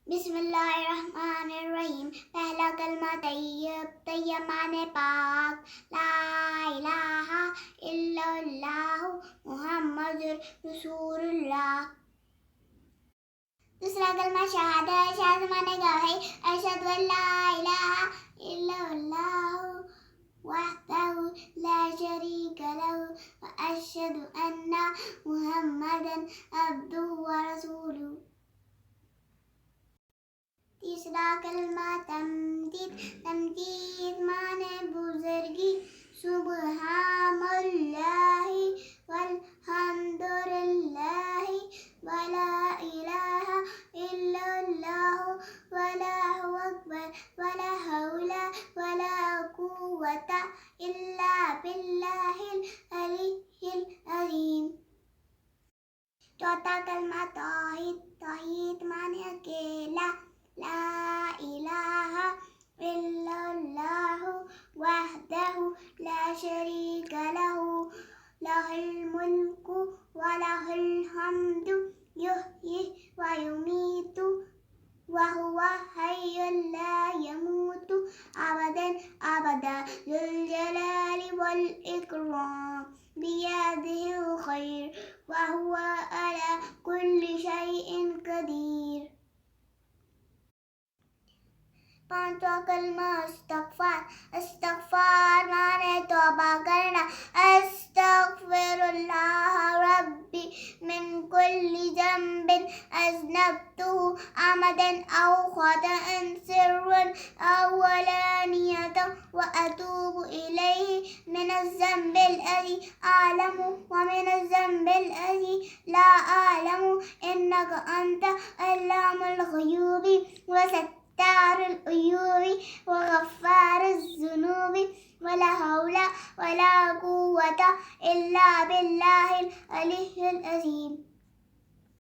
बिस्मिल्लाहिर्रहमानिर्रहीम। पहला कलमा तैयब, तैयब माने पाक। ला इलाहा इल्लल्लाहु मुहम्मदुर रसूलुल्लाह। दूसरा कलमा शहादत, शहादत माने गवाही। अशहदु अल्ला इलाहा इल्लल्लाहु वहदहु ला शरीका लहु व अशहदु अन्ना मुहम्मदन अब्दुहु व रसूलुहु। तीसरा कलमा तमजीद, तमजीद माने बुजुर्गी। सुब्हानल्लाहि वल्हम्दुलिल्लाहि वला इलाहा इल्लल्लाहु वल्लाहु अकबर वला हौला वला कुव्वता इल्ला बिल्लाहिल अलिय्यिल अज़ीम। चौथा कलमा तौहीद, तौहीद माने अकेला। ला इलाहा इल्लल्लाहु वहदहु ला शरीका लहु लहुल मुल्कु व लहुल हम्दु युह्यी व युमीतु व हुवा हय्युन ला यमूतु अबदन अबदा ज़ुल जलाली वल इकराम बियदिहिल खैर व हुवा अला कुल्लि शैइन कदीर। पांचवा कलमा इस्तग़फ़ार, इस्तग़फ़ार माने तौबा करना। अस्तग़फ़िरुल्लाह रब्बी मिन कुल्लि ज़ंबिन अज़नबतुहु अमदन औ ख़तअन सिर्रन औ अलानियतन व अतूबु इलैहि मिनज़्ज़ंबिल लज़ी अअलमु व मिनज़्ज़ंबिल लज़ी ला अअलमु इन्नका अंत अल्लामुल ग़ुयूबि व सत्तारुल उयूबि व गफ़्फ़ारुज़ ज़ुनूबि वला हौला वला कुव्वता इल्ला बिल्लाहिल अलिय्यिल अज़ीम।